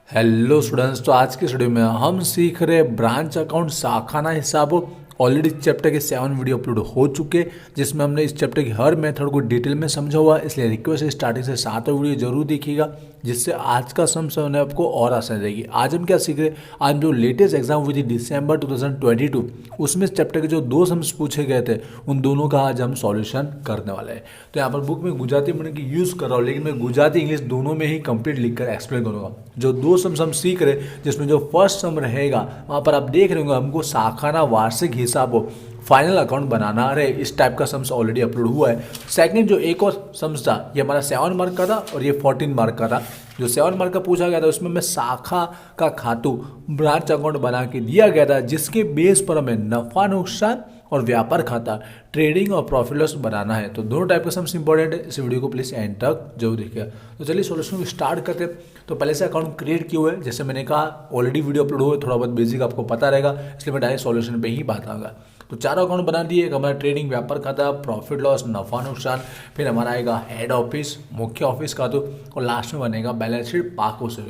Hello students. तो आज के स्टूडियो में हम सीख रहे ब्रांच अकाउंट शाखाना हिसाब। ऑलरेडी चैप्टर के 7 वीडियो अपलोड हो चुके जिसमें हमने इस चैप्टर की हर मेथड को डिटेल में समझा हुआ है, इसलिए रिक्वेस्ट है स्टार्टिंग से 7 वीडियो जरूर देखिएगा जिससे आज का सम समझने आपको और आसान रहेगी। आज हम क्या सीख रहे हैं, आज जो लेटेस्ट एग्जाम हुई थी दिसंबर 2022 उसमें चैप्टर के जो 2 सम्स पूछे गए थे उन दोनों का आज हम सॉल्यूशन करने वाले हैं। तो यहाँ पर बुक में गुजराती मीडियम की यूज़ कर रहा हूँ, लेकिन मैं गुजराती इंग्लिश दोनों में ही कंप्लीट लिखकर एक्सप्लेन करूँगा। जो 2 सम्स हम सीख रहे हैं जिसमें जो फर्स्ट सम रहेगा वहाँ पर आप देख रहे होंगे हमको शाखाना वार्षिक हिसाब हो फाइनल अकाउंट बनाना रहे, इस टाइप का सम्स ऑलरेडी अपलोड हुआ है। सेकंड जो एक और सम्स था ये हमारा 7 मार्क का था और ये 14 मार्क का था। जो 7 मार्क का पूछा गया था उसमें मैं शाखा का खातू ब्रांच अकाउंट बना के दिया गया था जिसके बेस पर हमें नफा नुकसान और व्यापार खाता ट्रेडिंग और प्रॉफिट लॉस बनाना है। तो दोनों टाइप का सम्स इंपॉर्टेंट है, इस वीडियो को प्लीज एंड तक जरूर देखिएगा। तो चलिए सॉल्यूशन को स्टार्ट करते हैं। तो पहले से अकाउंट क्रिएट किए हुए है, जैसे मैंने कहा ऑलरेडी वीडियो अपलोड हुए, थोड़ा बहुत बेसिक आपको पता रहेगा, इसलिए मैं डायरेक्ट सॉल्यूशन पे ही बात आऊँगा। तो 4 अकाउंट बना दिए, एक हमारा ट्रेडिंग व्यापार खाता प्रॉफिट लॉस नफा नुकसान, फिर हमारा आएगा हेड ऑफिस मुख्य ऑफिस का, तो और लास्ट में बनेगा बैलेंस शीट पाको से।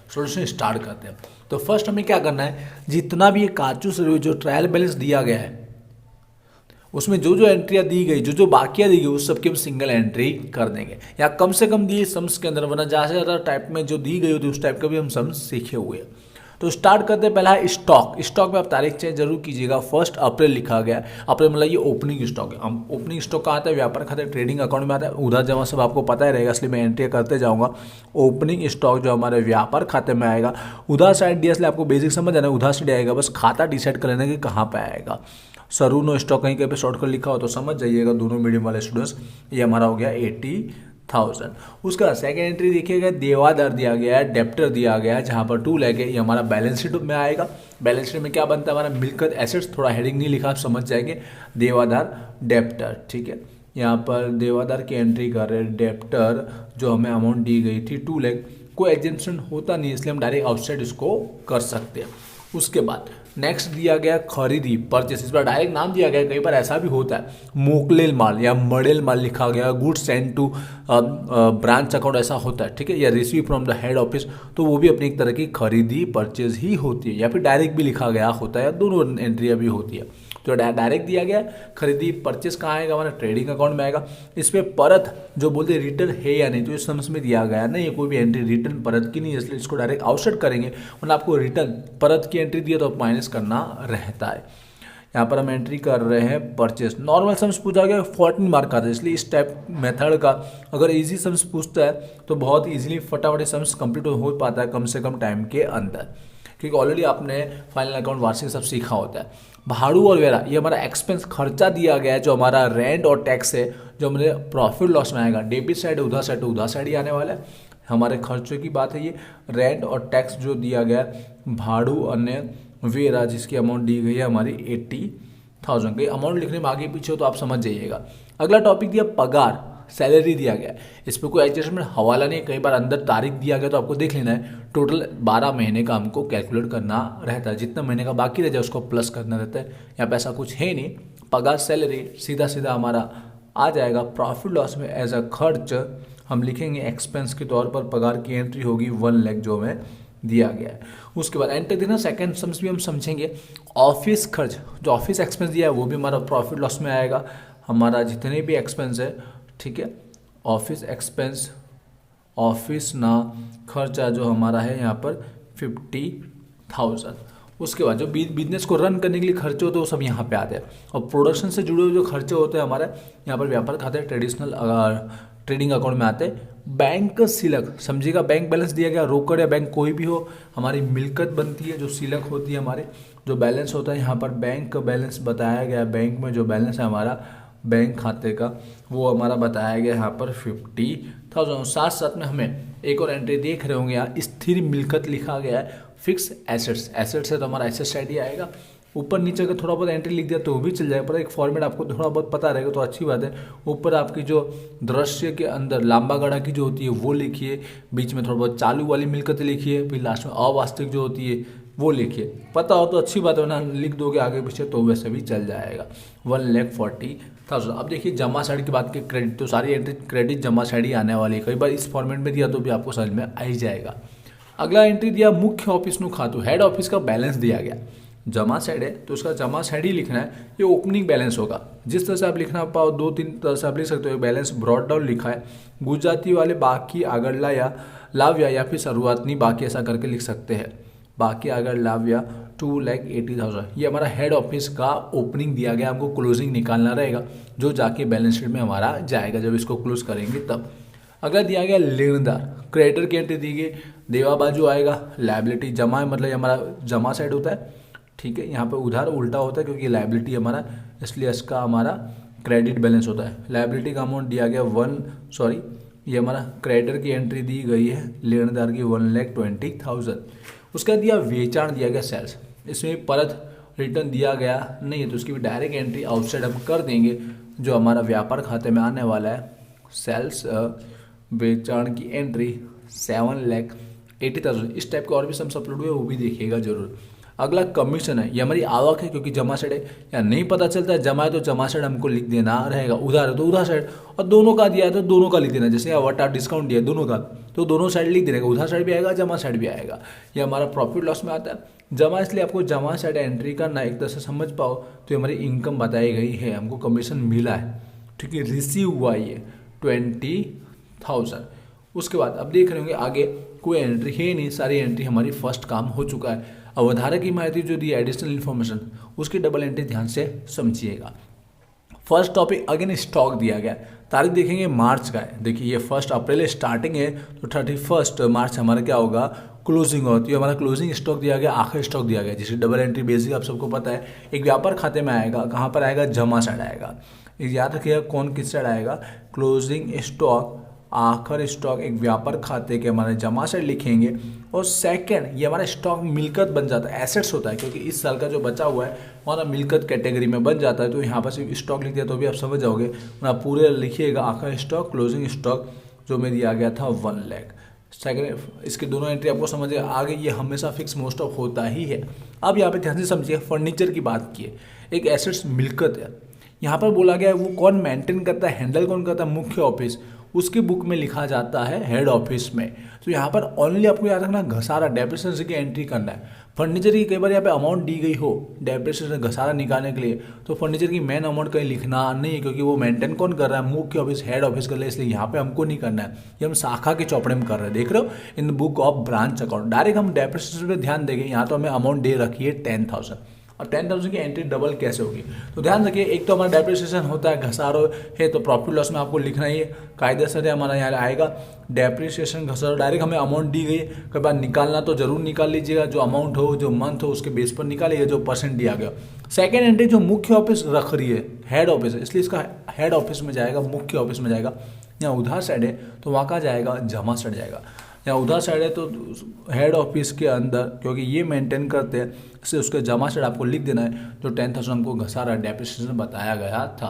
सॉल्यूशन स्टार्ट करते हैं। तो फर्स्ट हमें क्या करना है, जितना भी ये काचू से जो ट्रायल बैलेंस दिया गया है उसमें जो जो एंट्रियाँ दी गई, जो जो बाकियाँ दी गई उस सबकी हम सिंगल एंट्री कर देंगे, या कम से कम दिए सम्स के अंदर, वरना ज़्यादा से ज़्यादा टाइप में जो दी गई होती है उस टाइप का भी हम सम्स सीखे हुए हैं। तो स्टार्ट करते हैं। पहला है स्टॉक। स्टॉक में आप तारीख चेंज जरूर कीजिएगा। 1 अप्रैल लिखा गया, अप्रैल मतलब ये ओपनिंग स्टॉक है। हम ओपनिंग स्टॉक का आता है व्यापार खाते ट्रेडिंग अकाउंट में आता है, उधार जमा सब आपको पता ही रहेगा, इसलिए मैं एंट्री करते जाऊँगा। ओपनिंग स्टॉक जो हमारे व्यापार खाते में आएगा, उधार साइड दिया इसलिए आपको बेसिक समझ आना है, उधार साइड आएगा, बस खाता डिसाइड कर लेना कि कहाँ पे आएगा। सरू नो स्टॉक कहीं पे शॉर्ट कर लिखा हो तो समझ जाइएगा दोनों मीडियम वाले स्टूडेंट्स। ये हमारा हो गया 80,000। उसका सेकंड एंट्री देखिएगा, देवादार दिया गया है, डेप्टर दिया गया है, जहाँ पर 2 लाख है, ये हमारा बैलेंस शीट में आएगा। बैलेंस शीट में क्या बनता है हमारा मिलकत एसेट्स, थोड़ा हेडिंग नहीं लिखा आप समझ जाएंगे, देवादार डेप्टर, ठीक है। यहाँ पर देवादार की एंट्री कर रहे हैं, डेप्टर जो हमें अमाउंट दी गई थी 2 लाख, कोई एग्जेम्पशन होता नहीं इसलिए हम डायरेक्ट आउटसाइड इसको कर सकते हैं। उसके बाद नेक्स्ट दिया गया खरीदी परचेस, इस बार डायरेक्ट नाम दिया गया, कई बार ऐसा भी होता है मोकलेल माल या मडेल माल लिखा गया, goods send to branch account ऐसा होता है, ठीक है, या receive from the head office, तो वो भी अपनी एक तरह की खरीदी परचेज ही होती है, या फिर डायरेक्ट भी लिखा गया होता है, या दोनों एंट्रियाँ भी होती है। तो डायरेक्ट दिया गया खरीदी परचेस कहाँ आएगा, हमारा ट्रेडिंग अकाउंट में आएगा। इस पर परत जो बोलते हैं रिटर्न है या नहीं, तो इस समझ में दिया गया नहीं है, कोई भी एंट्री रिटर्न परत की नहीं है, इसलिए इसको डायरेक्ट आउटसाइड करेंगे, वरना आपको रिटर्न परत की एंट्री दिया तो आप माइनस करना रहता है। यहाँ पर हम एंट्री कर रहे हैं परचेस। नॉर्मल सम्स पूछा गया 14 मार्क आता है, इसलिए इस टाइप मेथड का अगर इजी सम्स पूछता है तो बहुत इजीली फटाफट सम्स कंप्लीट हो पाता है कम से कम टाइम के अंदर, क्योंकि ऑलरेडी आपने फाइनल अकाउंट वार्षिक सब सीखा होता है। भाड़ू और वेरा ये हमारा एक्सपेंस खर्चा दिया गया है, जो हमारा रेंट और टैक्स है, जो हमारे प्रॉफिट लॉस में आएगा। डेबिट साइड उधार साइड, उधार साइड ही आने वाला है, हमारे खर्चों की बात है। ये रेंट और टैक्स जो दिया गया है, भाड़ू अन्य वेरा जिसकी अमाउंट दी गई है हमारी 80,000 की। अमाउंट लिखने में आगे पीछे हो तो आप समझ जाइएगा। अगला टॉपिक दिया पगार, सैलरी दिया गया है, इस पर कोई एडजस्टमेंट हवाला नहीं, कई बार अंदर तारीख दिया गया तो आपको देख लेना है। टोटल 12 महीने का हमको कैलकुलेट करना रहता है, जितना महीने का बाकी रह जाए उसको प्लस करना रहता है। यहाँ पे ऐसा कुछ है नहीं, पगार सैलरी सीधा सीधा हमारा आ जाएगा। प्रॉफिट लॉस में एज अ खर्च हम लिखेंगे एक्सपेंस के तौर पर, पगार की एंट्री होगी 1 लाख जो हमें दिया गया है। उसके बाद एंटर देना, सेकंड सम्स भी हम समझेंगे। ऑफिस खर्च जो ऑफिस एक्सपेंस दिया है वो भी हमारा प्रॉफिट लॉस में आएगा। हमारा जितने भी एक्सपेंस है, ठीक है, ऑफिस एक्सपेंस, ऑफिस ना खर्चा जो हमारा है यहाँ पर 50,000। उसके बाद जो बिजनेस को रन करने के लिए खर्चे होते हैं वो सब यहाँ पे आते हैं, और प्रोडक्शन से जुड़े हुए जो खर्चे होते हैं हमारे यहाँ पर व्यापार खाते ट्रेडिशनल ट्रेडिंग अकाउंट में आते हैं। बैंक सिलक समझिएगा, बैंक बैलेंस दिया गया, रोकड़ या बैंक कोई भी हो, हमारी मिलकत बनती है जो सिलक होती है, हमारे जो बैलेंस होता है यहाँ पर बैंक बैलेंस बताया गया। बैंक में जो बैलेंस है हमारा बैंक खाते का वो हमारा बताया गया यहाँ पर 50,000। साथ साथ में हमें एक और एंट्री देख रहे होंगे यहाँ, स्थिर मिलकत लिखा गया है, फिक्स एसेट्स, एसेट्स है तो हमारा एसेट साइड ही आएगा। ऊपर नीचे का थोड़ा बहुत एंट्री लिख दिया तो भी चल जाएगा, पर एक फॉर्मेट आपको थोड़ा बहुत पता रहेगा तो अच्छी बात है। ऊपर आपकी जो दृश्य के अंदर लंबा गाड़ा की जो होती है वो लिखिए, बीच में थोड़ा बहुत चालू वाली मिलकत लिखिए, फिर लास्ट में अवास्तविक जो होती है वो लिखिए। पता हो तो अच्छी बात है, ना लिख दोगे आगे पीछे तो वैसे भी चल जाएगा। 1,40,000। अब देखिए जमा साइड की बात की, क्रेडिट तो सारी एंट्री क्रेडिट जमा साइड ही आने वाली है, कई बार इस फॉर्मेट में दिया तो भी आपको समझ में आ ही जाएगा। अगला एंट्री दिया मुख्य ऑफिस नु खातु, हेड ऑफिस का बैलेंस दिया गया। जमा साइड है तो उसका जमा साइड ही लिखना है, ये ओपनिंग बैलेंस होगा। जिस तरह से आप लिखना पाओ 2-3 तरह से आप लिख सकते हो। बैलेंस ब्रॉड डाउन लिखा है, गुजराती वाले बाकी आगरला या लाव्या या फिर शुरुआतनी बाकी ऐसा करके लिख सकते हैं। बाकी अगर लाव्या 2,80,000, ये हमारा हेड ऑफिस का ओपनिंग दिया गया, हमको क्लोजिंग निकालना रहेगा जो जाके बैलेंस शीट में हमारा जाएगा जब इसको क्लोज करेंगे तब। अगला दिया गया लेनदार, क्रेडिटर की एंट्री दी गई, देवा बाजू आएगा, लायबिलिटी जमा मतलब ये हमारा जमा साइड होता है, ठीक है। यहाँ पे उधार उल्टा होता है क्योंकि लायबिलिटी हमारा, इसलिए इसका हमारा क्रेडिट बैलेंस होता है। लायबिलिटी का अमाउंट दिया गया ये हमारा क्रेडिटर की एंट्री दी गई है, लेनदार की 1,20,000। उसका दिया वेचाण दिया गया सेल्स, इसमें परत रिटर्न दिया गया नहीं है तो उसकी भी डायरेक्ट एंट्री आउटसाइड हम कर देंगे जो हमारा व्यापार खाते में आने वाला है। सेल्स वेचाण की एंट्री 7,80,000। इस टाइप के और भी सम अपलोड हुए वो भी देखिएगा जरूर। अगला कमीशन है, ये हमारी आवक है क्योंकि जमा साइड है, या नहीं पता चलता है जमा है तो जमा साइड हमको लिख देना रहेगा, उधार है तो उधार साइड, और दोनों का दिया है तो दोनों का लिख देना। जैसे वटा डिस्काउंट दिया दोनों का तो दोनों साइड लिख देगा, उधार साइड भी आएगा जमा साइड भी आएगा। ये हमारा प्रॉफिट लॉस में आता है। जमा इसलिए आपको जमा साइड एंट्री करना, एक तरह से समझ पाओ तो हमारी इनकम बताई गई है, हमको कमीशन मिला है, ठीक है, रिसीव हुआ ये 20,000। उसके बाद अब देख रहे होंगे आगे कोई एंट्री है नहीं, सारी एंट्री हमारी फर्स्ट काम हो चुका है। अवधारक की माहिती जो दी एडिशनल इन्फॉर्मेशन उसकी डबल एंट्री ध्यान से समझिएगा। फर्स्ट टॉपिक अगेन स्टॉक दिया गया, तारीख देखेंगे मार्च का है। देखिए ये 1 अप्रैल स्टार्टिंग है तो 31 मार्च हमारा क्या होगा क्लोजिंग होती है। हमारा क्लोजिंग स्टॉक दिया गया, आखिरी स्टॉक दिया गया, जिसकी डबल एंट्री बेसिक आप सबको पता है एक व्यापार खाते में आएगा, कहाँ पर आएगा जमा साइड आएगा। याद रखिएगा कौन किस साइड आएगा, क्लोजिंग स्टॉक आखिर स्टॉक एक व्यापार खाते के हमारे जमा साइड लिखेंगे। और सेकंड ये हमारा स्टॉक मिलकत बन जाता है, एसेट्स होता है क्योंकि इस साल का जो बचा हुआ है हमारा मिलकत कैटेगरी में बन जाता है। तो यहाँ पर सिर्फ स्टॉक लिख दिया तो भी आप समझ जाओगे, वरना पूरे लिखिएगा आखिर स्टॉक क्लोजिंग स्टॉक जो में दिया गया था 1 लाख। सेकंड इसके दोनों एंट्री आपको समझ आगे, ये हमेशा फिक्स मोस्ट ऑफ होता ही है। अब यहाँ पे ध्यान से समझिए, फर्नीचर की बात की है, एक एसेट्स मिलकत है, यहाँ पर बोला गया है वो कौन मेंटेन करता है, हैंडल कौन करता है, मुख्य ऑफिस, उसकी बुक में लिखा जाता है हेड ऑफिस में। तो यहाँ पर ओनली आपको याद रखना घसारा डेप्रिसिएशन की एंट्री करना है। फर्नीचर की कई बार यहाँ पे अमाउंट दी गई हो डेप्रिसिएशन घसारा निकालने के लिए, तो फर्नीचर की मेन अमाउंट कहीं लिखना नहीं है क्योंकि वो मेंटेन कौन कर रहा है, मुख्य ऑफिस हेड ऑफिस कर रहा है, इसलिए यहाँ पे हमको नहीं करना है। ये हम शाखा के चौपड़े में कर रहे हैं, देख रहे हो in book of branch account. Direct हम डेप्रिसिएशन पे ध्यान देंगे, यहाँ तो हमें अमाउंट दे रखी है 10,000 और 10,000 की एंट्री डबल कैसे होगी तो ध्यान रखिए। एक तो हमारा डेप्रिसिएशन होता है, घसारो है तो प्रॉफिट लॉस में आपको लिखना ही है कायदे से हमारा यहाँ आएगा डेप्रिसिएशन घसारो। डायरेक्ट हमें अमाउंट दी गई, कई बार निकालना तो जरूर निकाल लीजिएगा, जो अमाउंट हो जो मंथ हो उसके बेस पर निकालिएगा जो परसेंट दिया गया। सेकेंड एंट्री जो मुख्य ऑफिस रख रही है हेड ऑफिस है, इसलिए इसका हेड ऑफिस में जाएगा, मुख्य ऑफिस में जाएगा। यहाँ उधार साइड है तो वहाँ का जाएगा जमा साइड जाएगा। या उधार साइड है तो हेड ऑफिस के अंदर क्योंकि ये मेंटेन करते हैं इससे उसके जमा साइड आपको लिख देना है जो 10,000 हमको घसारा डेप्रिसिएशन बताया गया था।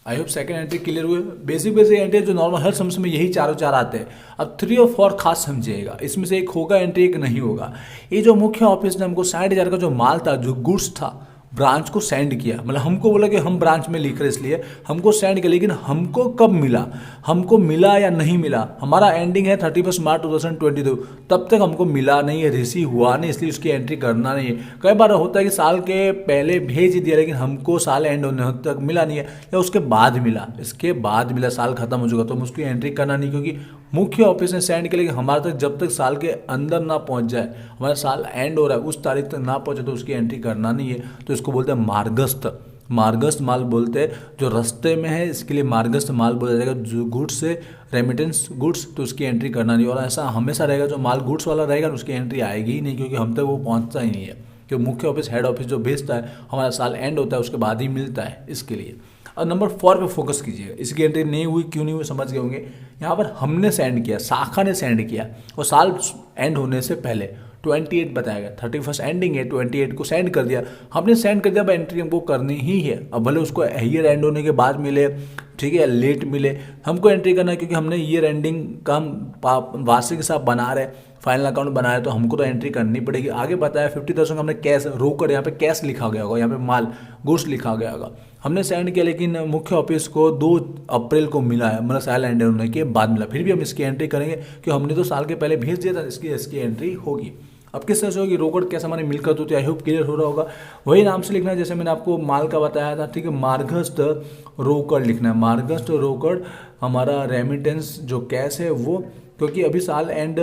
I hope second entry clear हुए। बेसिक एंट्री जो नॉर्मल हर समझ में यही चारों चार आते हैं। अब 3 और 4 खास समझिएगा, इसमें से एक होगा एंट्री एक नहीं होगा। ये जो मुख्य ऑफिस ने हमको 60,000 का जो माल था जो गुड्स था ब्रांच को सेंड किया, मतलब हमको बोला कि हम ब्रांच में लिख रहे इसलिए हमको सेंड किया, लेकिन हमको कब मिला, हमको मिला या नहीं मिला, हमारा एंडिंग है 31 मार्च 2022, तब तक हमको मिला नहीं है, रिसीव हुआ नहीं, इसलिए उसकी एंट्री करना नहीं है। कई बार होता है कि साल के पहले भेज दिया लेकिन हमको साल एंड होने तक मिला नहीं है या उसके बाद मिला, इसके बाद मिला, साल खत्म हो चुका तो हम उसकी एंट्री करना नहीं क्योंकि मुख्य ऑफिस ने सेंड किया। लेकिन हमारे तक जब तक साल के अंदर ना पहुंच जाए, हमारा साल एंड हो रहा है उस तारीख तक ना पहुंचे तो उसकी एंट्री करना नहीं है। तो इसको बोलते हैं मार्गस्थ, मार्गस्थ माल बोलते हैं जो रास्ते में है, इसके लिए मार्गस्थ माल बोला जाएगा। जो गुड्स से रेमिटेंस गुड्स तो उसकी एंट्री करना नहीं, और ऐसा हमेशा रहेगा जो माल गुड्स वाला रहेगा उसकी एंट्री आएगी ही नहीं क्योंकि हम तक वो पहुँचता ही नहीं है। क्योंकि मुख्य ऑफिस हेड ऑफिस जो भेजता है हमारा साल एंड होता है उसके बाद ही मिलता है, इसके लिए। और नंबर 4 पे फोकस कीजिएगा, इसकी एंट्री नहीं हुई क्यों नहीं हुई समझ गए होंगे। यहाँ पर हमने सेंड किया, शाखा ने सेंड किया और साल एंड होने से पहले 28 बताया गया, 31 एंडिंग है, 28 को सेंड कर दिया, हमने सेंड कर दिया। अब एंट्री हमको करनी ही है, अब भले उसको ईयर एंड होने के बाद मिले, ठीक है, या लेट मिले, हमको एंट्री करना है क्योंकि हमने ईयर एंडिंग का हम वार्षिक हिसाब बना रहे, फाइनल अकाउंट बनाया तो हमको तो एंट्री करनी पड़ेगी। आगे बताया 50,000 हमने कैश रोकड़, यहाँ पे कैश लिखा गया होगा, यहाँ पे माल गुड्स लिखा गया होगा, हमने सेंड किया, लेकिन मुख्य ऑफिस को 2 अप्रैल को मिला है, मतलब साल एंड होने के बाद मिला। फिर भी हम इसकी एंट्री करेंगे कि हमने तो साल के पहले भेज दिया था, इसकी एंट्री होगी। अब किस तरह से होगी, रोकड़ कैसे हमारे मिलकर होती है, आई होप क्लियर हो रहा होगा। वही नाम से लिखना है जैसे मैंने आपको माल का बताया था, ठीक है। मार्गस्थ रोकड़ लिखना है, मार्गस्थ रोकड़ हमारा रेमिटेंस जो कैश है वो, क्योंकि अभी साल एंड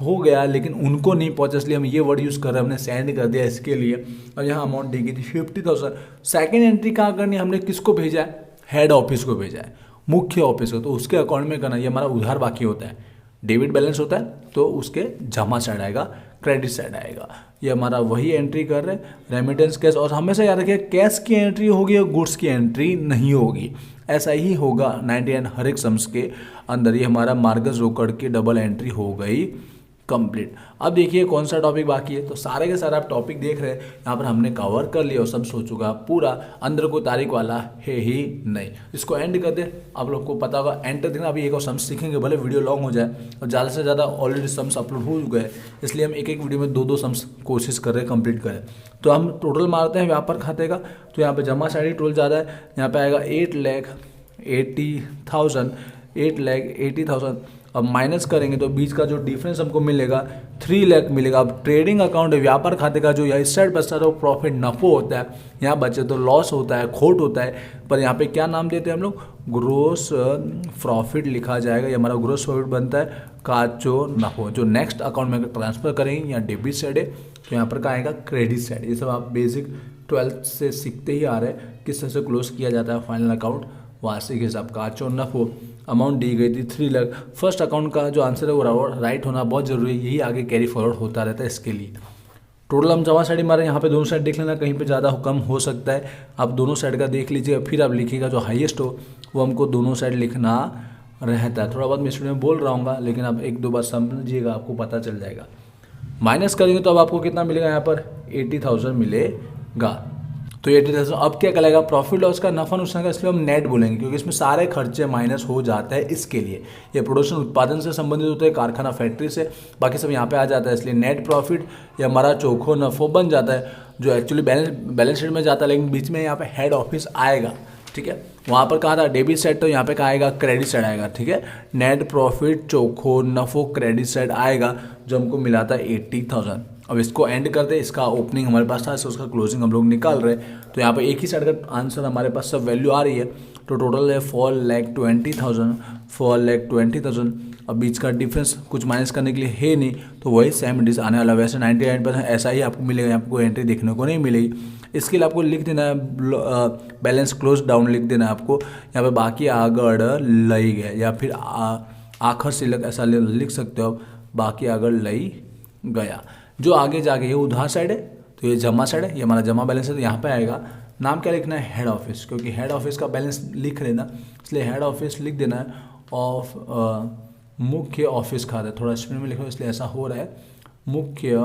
हो गया लेकिन उनको नहीं पहुंचा, इसलिए हम ये वर्ड यूज़ कर रहे हैं, हमने सेंड कर दिया इसके लिए। और यहाँ अमाउंट दी गई थी 50,000। सेकेंड एंट्री कहाँ करनी है, हमने किसको भेजा है, हेड ऑफिस को भेजा है, मुख्य ऑफिस को, तो उसके अकाउंट में करना। ये हमारा उधार बाकी होता है, डेबिट बैलेंस होता है, तो उसके जमा साइड आएगा, क्रेडिट साइड आएगा। ये हमारा वही एंट्री कर रहे हैं, रेमिटेंस कैश। और हमेशा याद रखिए कैश की एंट्री होगी और गुड्स की एंट्री नहीं होगी, ऐसा ही होगा 99 हर एक सम्स के अंदर। ये हमारा मार्गस रोकड़ की डबल एंट्री हो गई कंप्लीट। अब देखिए कौन सा टॉपिक बाकी है, तो सारे के सारे आप टॉपिक देख रहे हैं यहाँ पर हमने कवर कर लिया और सब हो चुका पूरा, अंदर कोई तारीख वाला है ही नहीं। इसको एंड कर दे, आप लोग को पता होगा एंड देखना। अभी एक और सम्स सीखेंगे, भले वीडियो लॉन्ग हो जाए, और ज़्यादा से ज़्यादा ऑलरेडी सम्स अपलोड हो चुके हैं, इसलिए हम एक एक वीडियो में 2-2 सम्स कोशिश कर रहे हैं कंप्लीट करें। तो हम टोटल मारते हैं व्यापार खाते का, तो यहाँ पर जमा साइड टोटल ज़्यादा है, यहाँ पर आएगा 8,80,000। अब माइनस करेंगे तो बीच का जो डिफरेंस हमको मिलेगा 3 लाख मिलेगा। अब ट्रेडिंग अकाउंट व्यापार खाते का जो इस साइड बचता है वो प्रॉफिट नफो होता है, यहाँ बचे तो लॉस होता है, खोट होता है। पर यहाँ पे क्या नाम देते हैं हम लोग, ग्रोस प्रॉफिट लिखा जाएगा। ये हमारा ग्रोस प्रॉफिट बनता है काचो नफो, जो नेक्स्ट अकाउंट में ट्रांसफर करेंगे। यहाँ डेबिट साइड है तो यहाँ पर क्या आएगा, क्रेडिट साइड। ये सब आप बेसिक 12th से सीखते ही आ रहे हैं किस तरह से क्लोज किया जाता है फाइनल अकाउंट, वार्षिक हिसाब काचो नफो। अमाउंट दी गई थी 3 लाख। फर्स्ट अकाउंट का जो आंसर है वो राइट होना बहुत जरूरी है, यही आगे कैरी फॉरवर्ड होता रहता है इसके लिए। टोटल हम जमा साइड मारे, यहाँ पे दोनों साइड देख लेना, कहीं पे ज़्यादा कम हो सकता है, आप दोनों साइड का देख लीजिएगा, फिर आप लिखिएगा जो हाईएस्ट हो वो हमको दोनों साइड लिखना रहता है। थोड़ा बहुत मैं स्टूडेंट में बोल रहा हूँ, लेकिन आप 1-2 बार समझिएगा, आपको पता चल जाएगा। माइनस करेंगे तो अब आपको कितना मिलेगा, यहाँ पर 80,000 मिलेगा। तो 80,000 अब क्या कहलाएगा, प्रॉफिट लॉस का नफा नुकसान का, इसलिए हम नेट बोलेंगे क्योंकि इसमें सारे खर्चे माइनस हो जाता है। इसके लिए ये प्रोडक्शन उत्पादन से संबंधित होता है, कारखाना फैक्ट्री से, बाकी सब यहाँ पे आ जाता है, इसलिए नेट प्रॉफिट या हमारा चोखो नफो बन जाता है, जो एक्चुअली बैलेंस शीट में जाता है, लेकिन बीच में यहाँ पे हेड ऑफिस आएगा। ठीक है, वहाँ पर कहा था डेबिट साइड, तो यहाँ पे कहा आएगा क्रेडिट साइड आएगा। ठीक है, नेट प्रॉफिट चोखो नफो क्रेडिट साइड आएगा, जो हमको मिला था 80,000। अब इसको एंड करते, इसका ओपनिंग हमारे पास था, उसका क्लोजिंग हम लोग निकाल रहे हैं। तो यहाँ पे एक ही साइड का आंसर हमारे पास सब वैल्यू आ रही है, तो टोटल है 4,20,000। अब बीच का डिफरेंस कुछ माइनस करने के लिए है नहीं, तो वही सेम डिस आने वाला। वैसे 99% ऐसा ही आपको मिलेगा, यहाँ पर कोई एंट्री देखने को नहीं मिलेगी। इसके लिए आपको लिख देना है बैलेंस क्लोज डाउन लिख देना है आपको, यहाँ पे बाकी आगड़ लई गया, या फिर आखिर से ऐसा लिख सकते हो आप, बाकी आगड़ लई गया। जो आगे जाके ये उधार साइड है, तो ये जमा साइड है, ये हमारा जमा बैलेंस है, तो यहाँ पे आएगा नाम क्या लिखना है, हेड ऑफिस, क्योंकि हेड ऑफिस का बैलेंस लिख लेना, इसलिए हेड ऑफिस लिख देना है। ऑफ मुख्य ऑफिस खाते, थोड़ा स्पीड में लिखो इसलिए ऐसा हो रहा है, मुख्य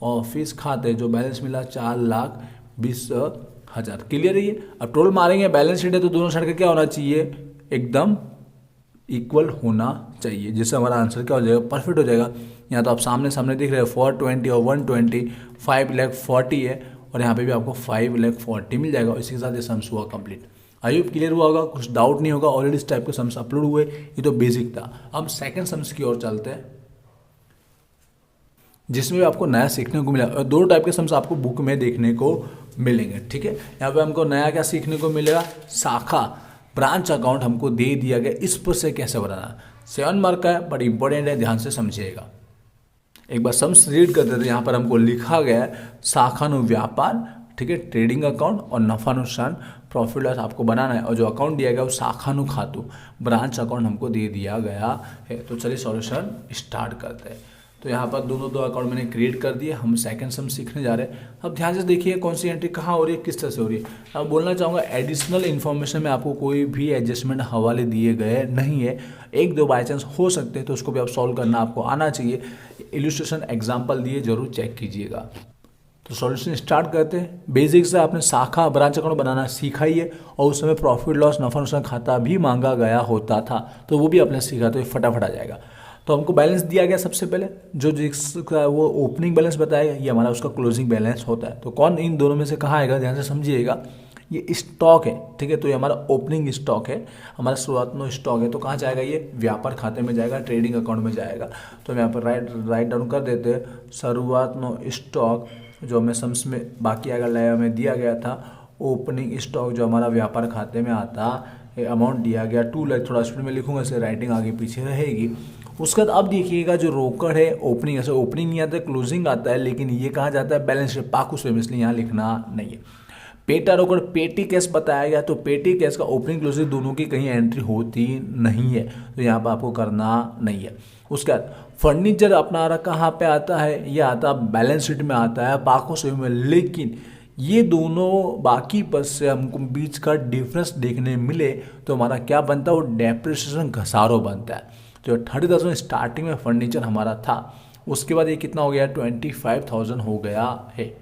ऑफिस खाते जो बैलेंस मिला 4,20,000। क्लियर है ये। अब टोटल मारेंगे, बैलेंस शीट है तो दोनों साइड का क्या होना चाहिए, एकदम इक्वल होना चाहिए, जिससे हमारा आंसर क्या हो जाएगा, परफेक्ट हो जाएगा। यहाँ तो आप सामने सामने दिख रहे हैं 420 और 120, 5,40,000 है, और यहाँ पे भी आपको 5,40,000 मिल जाएगा। और इसी के साथ ये सम्स हुआ कंप्लीट। आई होप क्लियर हुआ होगा, कुछ डाउट नहीं होगा, ऑलरेडी इस टाइप के सम्स अपलोड हुए, ये तो बेसिक था। अब सेकंड सम्स की ओर चलते हैं, जिसमें भी आपको नया सीखने को मिला। 2 टाइप के सम्स आपको बुक में देखने को मिलेंगे। ठीक है, यहाँ पे हमको नया क्या सीखने को मिलेगा, शाखा ब्रांच अकाउंट हमको दे दिया गया, इस पर से कैसे बनाना। 7 मार्क का है बट इंपॉर्टेंट है, ध्यान से समझिएगा। एक बार सम्स रीड कर देते, यहाँ पर हमको लिखा गया है शाखानु व्यापार, ठीक है, ट्रेडिंग अकाउंट और नफा नुकसान प्रॉफिट लॉस आपको बनाना है, और जो अकाउंट दिया गया वो शाखानु खातु ब्रांच अकाउंट हमको दे दिया गया है। तो चलिए सॉल्यूशन स्टार्ट करते हैं। तो यहाँ पर दोनों 2 अकाउंट मैंने क्रिएट कर दिए, हम सेकंड सम सीखने जा रहे हैं। अब ध्यान से देखिए कौन सी एंट्री कहाँ हो रही है, किस तरह से हो रही है। अब बोलना चाहूँगा एडिशनल इन्फॉर्मेशन में आपको कोई भी एडजस्टमेंट हवाले दिए गए नहीं है, 1-2 बाई चांस हो सकते हैं, तो उसको भी आप सॉल्व करना आपको आना चाहिए। इलस्ट्रेशन एग्जाम्पल दिए, जरूर चेक कीजिएगा। तो सॉल्यूशन स्टार्ट करते हैं। बेसिक से आपने शाखा ब्रांच अकाउंट बनाना सीखा ही है, और उस समय प्रॉफिट लॉस नफा नुकसान खाता भी मांगा गया होता था, तो वो भी आपने सीखा, तो ये फटाफट आ जाएगा। तो हमको बैलेंस दिया गया सबसे पहले, जो जिसका वो ओपनिंग बैलेंस बताएगा, ये हमारा उसका क्लोजिंग बैलेंस होता है। तो कौन इन दोनों में से कहाँ आएगा, ध्यान से समझिएगा। ये स्टॉक है, ठीक है। तो ये हमारा ओपनिंग स्टॉक है, हमारा शुरुआत में स्टॉक है। तो कहाँ जाएगा, ये व्यापार खाते में जाएगा, ट्रेडिंग अकाउंट में जाएगा। तो हम यहाँ पर राइट डाउन कर देते हैं, शुरुआत में स्टॉक जो हमें सम्स में बाकी अगर लाया में दिया गया था, ओपनिंग स्टॉक जो हमारा व्यापार खाते में आता, अमाउंट दिया गया 2 लाख। थोड़ा स्पीड में लिखूंगा, इससे राइटिंग आगे पीछे रहेगी। उसके बाद अब देखिएगा जो रोकड़ है ओपनिंग, ऐसे ओपनिंग नहीं आता है, क्लोजिंग आता है, लेकिन ये कहाँ जाता है, बैलेंस शीट पाकू से, इसलिए यहाँ लिखना नहीं है। पेटा रोकड़ पेटी कैश बताया गया, तो पेटी कैश का ओपनिंग क्लोजिंग दोनों की कहीं एंट्री होती नहीं है, तो यहाँ पर आपको करना नहीं है। उसके बाद फर्नीचर अपना रहा कहाँ पे आता है, ये आता है बैलेंस शीट में आता है पाकू से में, लेकिन ये दोनों बाकी पद से हमको बीच का डिफरेंस देखने मिले तो हमारा क्या बनता है, वो डेप्रिसिएशन घसारो बनता है। तो 30,000 स्टार्टिंग में फर्नीचर हमारा था, उसके बाद ये कितना हो गया, 25,000 हो गया है।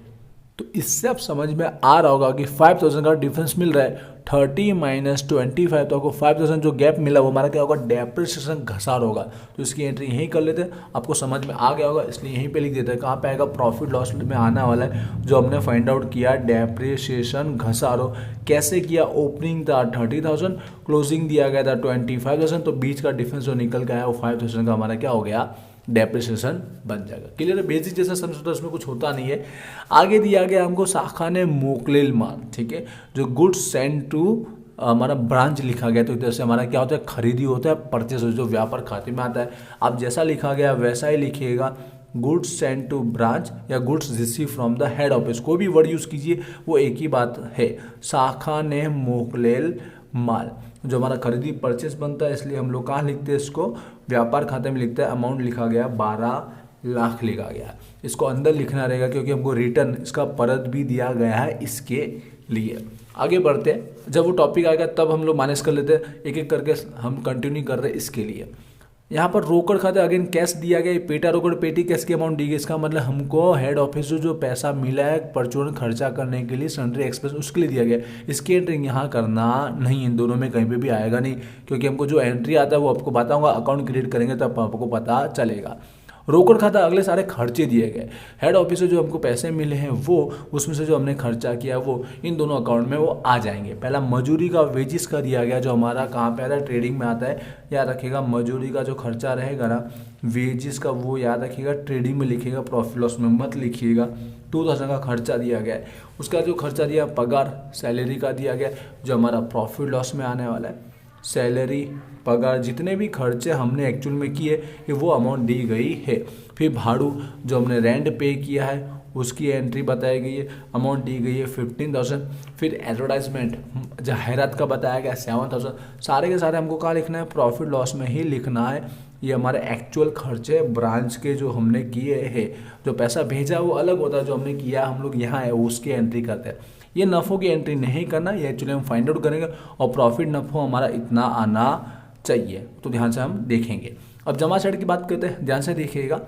तो इससे आप समझ में आ रहा होगा कि 5,000 का डिफरेंस मिल रहा है, 30 माइनस 25, तो आपको 5,000 जो गैप मिला वो हमारा क्या होगा, डेप्रिसिएशन घसार होगा। तो इसकी एंट्री यहीं कर लेते हैं, आपको समझ में आ गया होगा, इसलिए यहीं पे लिख देते हैं। कहाँ पे आएगा, प्रॉफिट लॉस में आने वाला है, जो हमने फाइंड आउट किया डेप्रिसिएशन घसारो। कैसे किया, ओपनिंग था 30,000, क्लोजिंग दिया गया था 25,000, तो बीच का डिफरेंस जो निकल गया है वो 5,000 का हमारा क्या हो गया, डेप्रिसिएशन बन जाएगा। क्लियर है, बेसिक जैसा समझो, उसमें कुछ होता नहीं है। आगे दिया गया हमको शाखा ने मोकलेल माल, ठीक है, जो गुड्स सेंड टू हमारा ब्रांच लिखा गया, तो इधर से हमारा क्या होता है, खरीदी होता है, परचेस जो व्यापार खाते में आता है। आप जैसा लिखा गया वैसा ही लिखिएगा, गुड्स सेंड टू ब्रांच या goods receive from the head office, कोई भी वर्ड यूज़ कीजिए वो एक ही बात है। शाखा ने मोकलेल माल जो हमारा खरीदी परचेस बनता है, इसलिए हम लोग कहाँ लिखते हैं, इसको व्यापार खाते में लिखते हैं। अमाउंट लिखा गया 12 लाख लिखा गया, इसको अंदर लिखना रहेगा क्योंकि हमको रिटर्न इसका परत भी दिया गया है इसके लिए। आगे बढ़ते हैं, जब वो टॉपिक आएगा तब हम लोग माइनस कर लेते हैं, एक एक करके हम कंटिन्यू कर रहे हैं इसके लिए। यहाँ पर रोकड़ खाते अगेन कैश दिया गया, पेटा रोकड़ पेटी कैश की अमाउंट दी गई, इसका मतलब हमको हेड ऑफिस जो पैसा मिला है परचून खर्चा करने के लिए, सन्ड्री एक्सपेंस उसके लिए दिया गया, इसकी एंट्री यहाँ करना नहीं, इन दोनों में कहीं पे भी आएगा नहीं, क्योंकि हमको जो एंट्री आता है वो आपको बताऊंगा, अकाउंट क्रिएट करेंगे तब आपको पता चलेगा। रोकड़ खाता अगले सारे खर्चे दिए गए, हेड ऑफिस से जो हमको पैसे मिले हैं वो, उसमें से जो हमने खर्चा किया वो इन दोनों अकाउंट में वो आ जाएंगे। पहला मजूरी का वेजिस का दिया गया, जो हमारा कहाँ पे आता है, ट्रेडिंग में आता है। याद रखिएगा मजूरी का जो खर्चा रहेगा ना, वेजिस का, वो याद रखिएगा ट्रेडिंग में लिखिएगा, प्रॉफिट लॉस में मत लिखिएगा। 2,000 का खर्चा दिया गया है। उसका जो खर्चा दिया पगार सैलरी का दिया गया, जो हमारा प्रॉफिट लॉस में आने वाला है। सैलरी पगार जितने भी खर्चे हमने एक्चुअल में किए ये वो अमाउंट दी गई है। फिर भाड़ू जो हमने रेंट पे किया है उसकी एंट्री बताई गई है, अमाउंट दी गई है 15,000। फिर एडवर्टाइजमेंट जाहिरात का बताया गया 7,000। सारे के सारे हमको कहाँ लिखना है, प्रॉफिट लॉस में ही लिखना है। ये हमारे एक्चुअल खर्चे ब्रांच के जो हमने किए हैं, जो पैसा भेजा वो अलग होता है, जो हमने किया हम लोग यहाँ है उसकी एंट्री करते हैं। ये नफ़ों की एंट्री नहीं करना, ये एक्चुअली हम फाइंड आउट करेंगे, और प्रॉफिट नफ़ो हमारा इतना आना चाहिए, तो ध्यान से हम देखेंगे। अब जमा साइड की बात करते हैं, ध्यान से देखिएगा।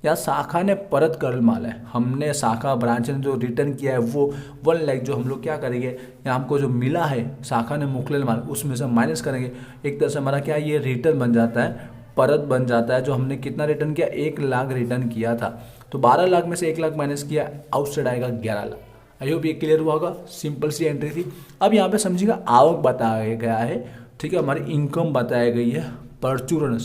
या शाखा ने परत कर माल है, हमने शाखा ब्रांच ने जो रिटर्न किया है वो 1 लाख, जो हम लोग क्या करेंगे, या हमको जो मिला है शाखा ने मोकलेल माल उसमें से माइनस करेंगे। एक तरह से हमारा क्या ये रिटर्न बन जाता है, परत बन जाता है। जो हमने कितना रिटर्न किया, 1 लाख रिटर्न किया था, तो 12 लाख में से 1 लाख माइनस किया, आउटसाइड आएगा 11 लाख। आई होप ये क्लियर हुआ होगा, सिंपल सी एंट्री थी। अब यहाँ पे समझिएगा आवक बताया गया है, ठीक है, हमारी इनकम बताई गई है, परचून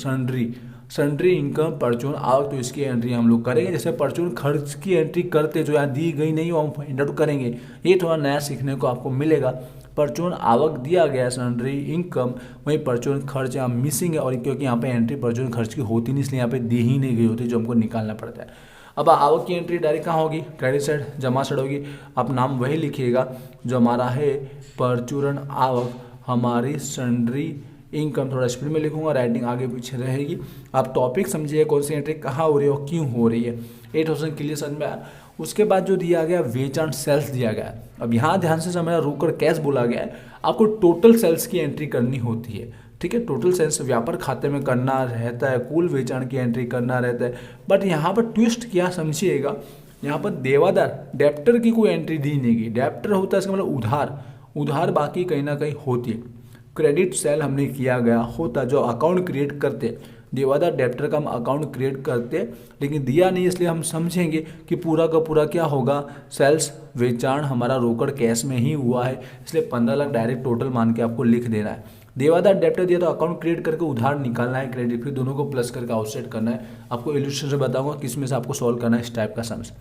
सन्ड्री इनकम परचून आवक, तो इसकी एंट्री हम लोग करेंगे। जैसे परचून खर्च की एंट्री करते जो यहाँ दी गई नहीं वो हम फाइंड आउट करेंगे, ये थोड़ा नया सीखने को आपको मिलेगा। परचून आवक दिया गया, सन्ड्री इनकम, वहीं परचून खर्च यहाँ मिसिंग है, और क्योंकि यहाँ पे एंट्री परचून खर्च की होती नहीं इसलिए यहाँ पे दी ही नहीं गई होती, जो हमको निकालना पड़ता है। अब आवक की एंट्री डायरेक्ट कहाँ होगी, क्रेडिट साइड, जमा साइड होगी। आप नाम वही लिखिएगा जो हमारा है, परचून आवक, हमारी सन्ड्री इनकम, थोड़ा स्पीड में लिखूंगा, राइटिंग आगे पीछे रहेगी। आप टॉपिक समझिए कौन सी एंट्री कहाँ हो रही है और क्यों हो रही है। 8,000 के लिए समझ में आया। उसके बाद जो दिया गया वेचान सेल्स दिया गया है। अब यहाँ ध्यान से समझना, रोकड़ कैश बोला गया है, आपको टोटल सेल्स की एंट्री करनी होती है, ठीक है। टोटल सेल्स व्यापार खाते में करना रहता है, कुल वेचान की एंट्री करना रहता है। बट यहाँ पर ट्विस्ट क्या समझिएगा, यहाँ पर देवादार डेप्टर की कोई एंट्री दी नहीं गई। डेप्टर होता है इसका मतलब उधार बाकी कहीं ना कहीं होती है। क्रेडिट सेल हमने किया गया होता जो अकाउंट क्रिएट करते, देवादार डेप्टर का हम अकाउंट क्रिएट करते, लेकिन दिया नहीं, इसलिए हम समझेंगे कि पूरा का पूरा क्या होगा, सेल्स वेचाण हमारा रोकड़ कैश में ही हुआ है, इसलिए 15 लाख डायरेक्ट टोटल मान के आपको लिख देना है। देवादार डेप्टर दिया तो अकाउंट क्रिएट करके उधार निकालना है, क्रेडिट फिर दोनों को प्लस करके आउटसाइड करना है। आपको इल्यूस्ट्रेशन से बताऊंगा किस में से आपको सॉल्व करना है इस टाइप का सम्स।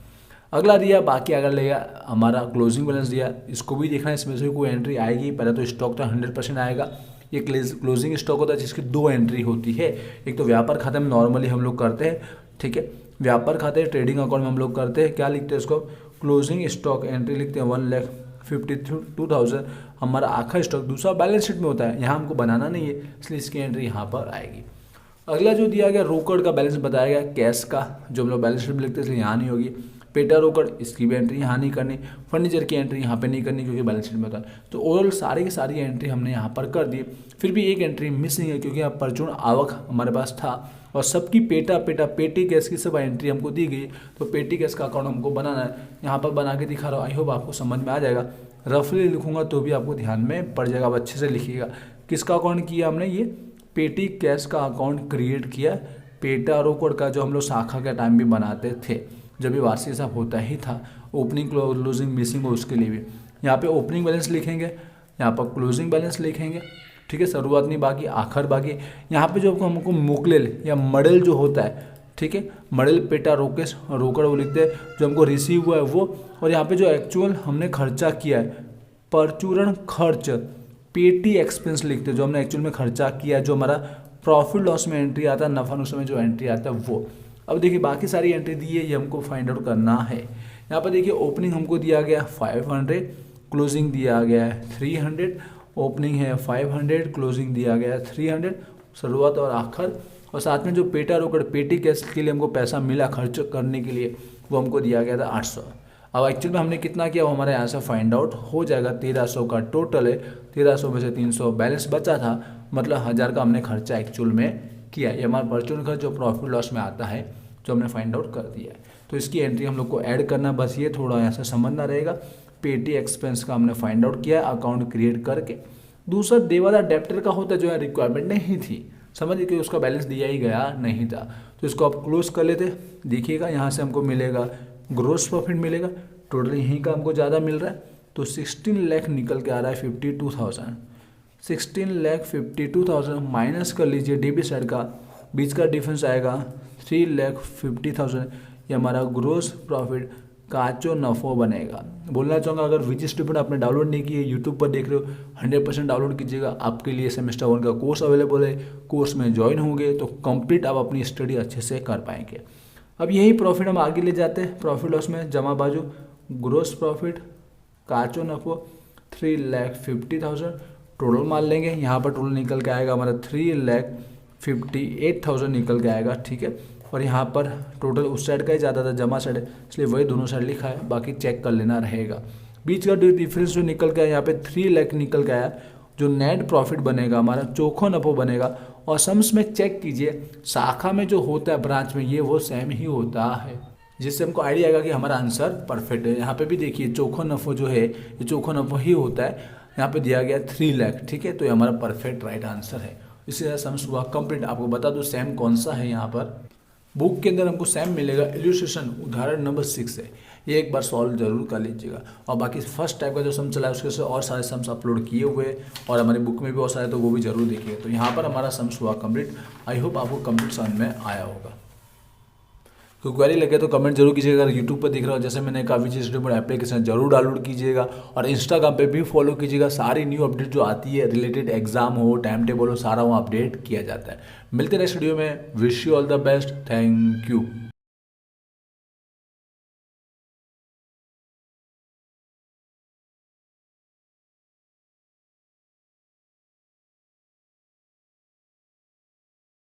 अगला दिया बाकी अगर लिया हमारा क्लोजिंग बैलेंस दिया, इसको भी देखना है इसमें से कोई एंट्री आएगी। पहले तो स्टॉक तो 100% आएगा, ये क्लोजिंग स्टॉक होता है जिसकी 2 एंट्री होती है। एक तो व्यापार खाते में नॉर्मली हम लोग करते हैं, ठीक है, व्यापार खाते ट्रेडिंग अकाउंट में हम लोग करते हैं, क्या लिखते हैं इसको, क्लोजिंग स्टॉक एंट्री लिखते हैं 1,52,000 हमारा आखिरी स्टॉक। दूसरा बैलेंस शीट में होता है, यहाँ हमको बनाना नहीं है, इसलिए इसकी एंट्री यहाँ पर आएगी। अगला जो दिया गया रोकड़ का बैलेंस बताया गया, कैश का जो हम लोग बैलेंस शीट में लिखते हैं इसलिए यहाँ नहीं होगी। पेटा रोकड़ इसकी भी एंट्री यहाँ नहीं करनी, फर्नीचर की एंट्री यहाँ पे नहीं करनी क्योंकि बैलेंस शीट में होता है। तो ओवरऑल सारी की सारी एंट्री हमने यहाँ पर कर दी। फिर भी एक एंट्री मिसिंग है क्योंकि यहाँ परचून आवक हमारे पास था और सबकी पेटी कैश की सब एंट्री हमको दी गई, तो पेटी कैश का अकाउंट हमको बनाना है। यहाँ पर बना के दिखा रहा हूँ, आई होप आपको समझ में आ जाएगा। रफली लिखूंगा तो भी आपको ध्यान में पड़ जाएगा, आप अच्छे से लिखिएगा। किसका अकाउंट किया हमने, ये पेटी कैश का अकाउंट क्रिएट किया। पेटा रोकड़ का जो हम लोग शाखा के टाइम भी बनाते थे, जब भी वार्षिक हिसाब होता ही था, ओपनिंग क्लोजिंग मिसिंग हो उसके लिए भी यहाँ पे ओपनिंग बैलेंस लिखेंगे, यहाँ पर क्लोजिंग बैलेंस लिखेंगे, ठीक है, शुरुआत नहीं बाकी आखिर बाकी। यहाँ पे जो हमको मोकलेल या मॉडल जो होता है, ठीक है, मॉडल पेटा रोकेश रोकड़ वो लिखते हैं, जो हमको रिसीव हुआ है वो, और यहाँ पे जो एक्चुअल हमने खर्चा किया है परचूरण खर्च पेटी एक्सपेंस लिखते हैं, जो हमने एक्चुअल में खर्चा किया है, जो हमारा प्रॉफिट लॉस में एंट्री आता है, नफा नुकसान में जो एंट्री आता है वो। अब देखिए बाकी सारी एंट्री दी है, ये हमको फाइंड आउट करना है। यहाँ पर देखिए ओपनिंग हमको दिया गया 500, क्लोजिंग दिया गया है 300, ओपनिंग है 500, क्लोजिंग दिया गया है 300, शुरुआत और आखिर, और साथ में जो पेटा रोकड़ पेटी कैश के लिए हमको पैसा मिला खर्च करने के लिए वो हमको दिया गया था 800। अब एक्चुअल में हमने कितना किया वो हमारे यहाँ से फाइंड आउट हो जाएगा। 1300 का टोटल है, 1300 में से 300 बैलेंस बचा था, मतलब 1000 का हमने खर्चा एक्चुअल में किया। ये हमारा परचून खर्च जो प्रॉफिट लॉस में आता है जो हमने फाइंड आउट कर दिया है। तो इसकी एंट्री हम लोग को ऐड करना, बस ये थोड़ा यहाँ से समझना रहेगा। पेटी एक्सपेंस का हमने फाइंड आउट किया अकाउंट क्रिएट करके। दूसरा देवादार डेप्टर का होता जो है रिक्वायरमेंट नहीं थी, समझिए कि उसका बैलेंस दिया ही गया नहीं था, तो इसको आप क्लोज कर लेते। देखिएगा यहाँ से हमको मिलेगा ग्रोस प्रॉफिट मिलेगा, टोटल यहीं का हमको ज़्यादा मिल रहा है, तो 16 लाख निकल के आ रहा है 52,000। 16,52,000 माइनस कर लीजिए डेबिट साइड का, बीच का डिफरेंस आएगा 3,50,000। ये हमारा ग्रोस प्रॉफिट काचो नफो बनेगा। बोलना चाहूँगा अगर विजी स्टूडेंट आपने डाउनलोड नहीं किए, यूट्यूब पर देख रहे हो, 100% डाउनलोड कीजिएगा। आपके लिए सेमेस्टर 1 का कोर्स अवेलेबल है, कोर्स में ज्वाइन होंगे तो कंप्लीट आप अपनी स्टडी अच्छे से कर पाएंगे। अब यही प्रॉफिट हम आगे ले जाते हैं प्रॉफिट लॉस में, जमा बाजू ग्रोस प्रॉफिट काचो नफो 3,50,000 टोटल मान लेंगे। यहाँ पर टोटल निकल के आएगा हमारा 3,58,000 निकल के आएगा, ठीक है। और यहाँ पर टोटल उस साइड का ही ज़्यादा था, जमा साइड, इसलिए वही दोनों साइड लिखा है, बाकी चेक कर लेना रहेगा। बीच का डिफरेंस जो निकल के आया यहाँ पे 3 लाख निकल के आया, जो नेट प्रॉफिट बनेगा हमारा चोखो नफो बनेगा। और सम्स में चेक कीजिए, शाखा में जो होता है ब्रांच में ये वो सेम ही होता है, जिससे हमको आइडिया आएगा कि हमारा आंसर परफेक्ट है। यहाँ पे भी देखिए चोखो नफो जो है ये चोखो नफो ही होता है, यहाँ पे दिया गया 3 लाख, ठीक है, तो ये हमारा परफेक्ट राइट आंसर है। इसी तरह सम्स हुआ कंप्लीट। आपको बता दो सेम कौन सा है, यहाँ पर बुक के अंदर हमको सेम मिलेगा, इल्यूस्ट्रेशन उदाहरण नंबर 6 है, ये एक बार सॉल्व जरूर कर लीजिएगा। और बाकी फर्स्ट टाइप का जो सम चला है उसके से और सारे सम्स अपलोड किए हुए और हमारी बुक में भी बहुत सारे, तो वो भी जरूर देखिए। तो यहाँ पर हमारा सम्स हुआ कंप्लीट। आई होप आपको कंप्लीट समझ में आया होगा। कोई क्वेरी लगे तो कमेंट जरूर कीजिएगा। अगर यूट्यूब पर दिख रहा हो, जैसे मैंने कहा विजी स्टूडेंट एप्लीकेशन जरूर डाउनलोड कीजिएगा और इंस्टाग्राम पे भी फॉलो कीजिएगा। सारी न्यू अपडेट जो आती है रिलेटेड एग्जाम हो, टाइम टेबल हो, सारा वहाँ अपडेट किया जाता है। मिलते हैं नेक्स्ट वीडियो में। Wish you all the best. Thank you.